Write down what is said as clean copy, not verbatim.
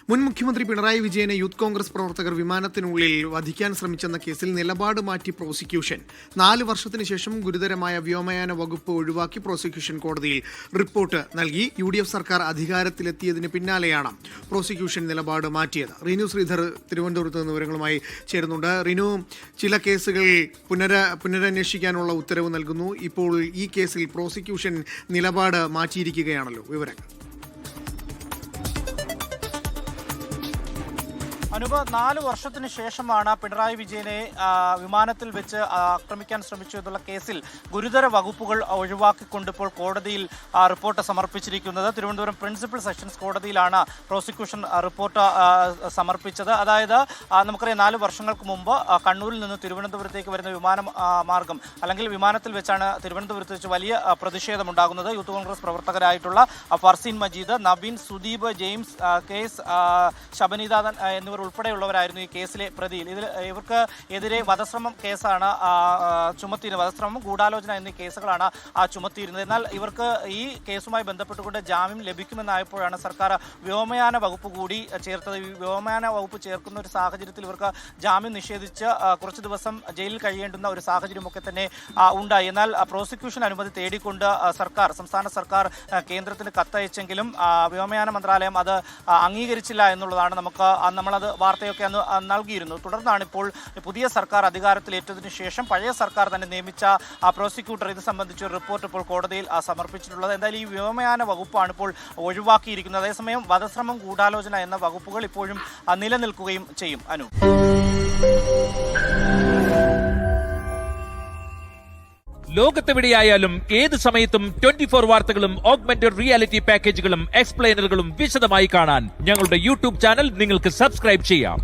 മുൻ മുഖ്യമന്ത്രി പിണറായി വിജയനെ യൂത്ത് കോൺഗ്രസ് പ്രവർത്തകർ വിമാനത്തിനുള്ളിൽ വധിക്കാൻ ശ്രമിച്ചെന്ന കേസിൽ നിലപാട് മാറ്റി പ്രോസിക്യൂഷൻ 4 വർഷത്തിന് ശേഷം ഗുരുതരമായ വ്യോമയാന വകുപ്പ് ഒഴിവാക്കി പ്രോസിക്യൂഷൻ കോടതിയിൽ റിപ്പോർട്ട് നൽകി. UDF സർക്കാർ അധികാരത്തിലെത്തിയതിന് പിന്നാലെയാണ് പ്രോസിക്യൂഷൻ നിലപാട് മാറ്റിയത്. റിനു ശ്രീധർ തിരുവനന്തപുരത്ത് നിന്ന് വിവരങ്ങളുമായി ചേരുന്നുണ്ട്. റിനു, ചില കേസുകൾ പുനരന്വേഷിക്കാനുള്ള ഉത്തരവ് നൽകുന്നു. ഇപ്പോൾ ഈ കേസിൽ പ്രോസിക്യൂഷൻ നിലപാട് മാറ്റിയിരിക്കുകയാണല്ലോ, വിവരങ്ങൾ. അനുപ, 4 വർഷത്തിന് ശേഷമാണ് പിണറായി വിജയനെ വിമാനത്തിൽ വെച്ച് ആക്രമിക്കാൻ ശ്രമിച്ചു എന്നുള്ള കേസിൽ ഗുരുതര വകുപ്പുകൾ ഒഴിവാക്കിക്കൊണ്ട് ഇപ്പോൾ കോടതിയിൽ റിപ്പോർട്ട് സമർപ്പിച്ചിരിക്കുന്നത്. തിരുവനന്തപുരം പ്രിൻസിപ്പൽ സെഷൻസ് കോടതിയിലാണ് പ്രോസിക്യൂഷൻ റിപ്പോർട്ട് സമർപ്പിച്ചത്. അതായത് നമുക്കറിയാം, 4 വർഷങ്ങൾക്ക് മുമ്പ് കണ്ണൂരിൽ നിന്ന് തിരുവനന്തപുരത്തേക്ക് വരുന്ന വിമാന മാർഗം അല്ലെങ്കിൽ വിമാനത്തിൽ വെച്ചാണ് തിരുവനന്തപുരത്ത് വെച്ച് വലിയ പ്രതിഷേധമുണ്ടാകുന്നത്. യൂത്ത് കോൺഗ്രസ് പ്രവർത്തകരായിട്ടുള്ള ഫർസീൻ മജീദ്, നവീൻ, സുദീപ്, ജെയിംസ്, കേസ്, ശബനിദാതൻ എന്നിവർ ഉൾപ്പെടെയുള്ളവരായിരുന്നു ഈ കേസിലെ പ്രതിയിൽ. ഇവർക്ക് എതിരെ വധശ്രമം കേസാണ് ചുമത്തിയിരുന്നത്. വധശ്രമം, ഗൂഢാലോചന എന്നീ കേസുകളാണ് ചുമത്തിയിരുന്നത്. എന്നാൽ ഇവർക്ക് ഈ കേസുമായി ബന്ധപ്പെട്ടുകൊണ്ട് ജാമ്യം ലഭിക്കുമെന്നായപ്പോഴാണ് സർക്കാർ വ്യോമയാന വകുപ്പ് കൂടി ചേർത്തത്. ഈ വ്യോമയാന വകുപ്പ് ചേർക്കുന്ന ഒരു സാഹചര്യത്തിൽ ഇവർക്ക് ജാമ്യം നിഷേധിച്ച് കുറച്ച് ദിവസം ജയിലിൽ കഴിയേണ്ടുന്ന ഒരു സാഹചര്യമൊക്കെ തന്നെ ഉണ്ടായി. എന്നാൽ പ്രോസിക്യൂഷൻ അനുമതി തേടിക്കൊണ്ട് സംസ്ഥാന സർക്കാർ കേന്ദ്രത്തിന് കത്തയച്ചെങ്കിലും വ്യോമയാന മന്ത്രാലയം അത് അംഗീകരിച്ചില്ല എന്നുള്ളതാണ് നമ്മളത് വാർത്തയൊക്കെ അന്ന് നൽകിയിരുന്നു. തുടർന്നാണ് ഇപ്പോൾ പുതിയ സർക്കാർ അധികാരത്തിലേറ്റതിനു ശേഷം പഴയ സർക്കാർ തന്നെ നിയമിച്ച പ്രോസിക്യൂട്ടർ ഇത് സംബന്ധിച്ച് റിപ്പോർട്ട് ഇപ്പോൾ കോടതിയിൽ സമർപ്പിച്ചിട്ടുള്ളത്. എന്തായാലും ഈ വ്യോമയാന വകുപ്പാണ് ഇപ്പോൾ ഒഴിവാക്കിയിരിക്കുന്നത്. അതേസമയം വധശ്രമം, ഗൂഢാലോചന എന്ന വകുപ്പുകൾ ഇപ്പോഴും നിലനിൽക്കുകയും ചെയ്യും. അനു, ലോകത്തെവിടെയായാലും ഏത് സമയത്തും 24 വാർത്തകളും ഓഗ്മെന്റഡ് റിയാലിറ്റി പാക്കേജുകളും എക്സ്പ്ലെയിനറുകളും വിശദമായി കാണാൻ ഞങ്ങളുടെ YouTube ചാനൽ നിങ്ങൾക്ക് സബ്സ്ക്രൈബ് ചെയ്യാം.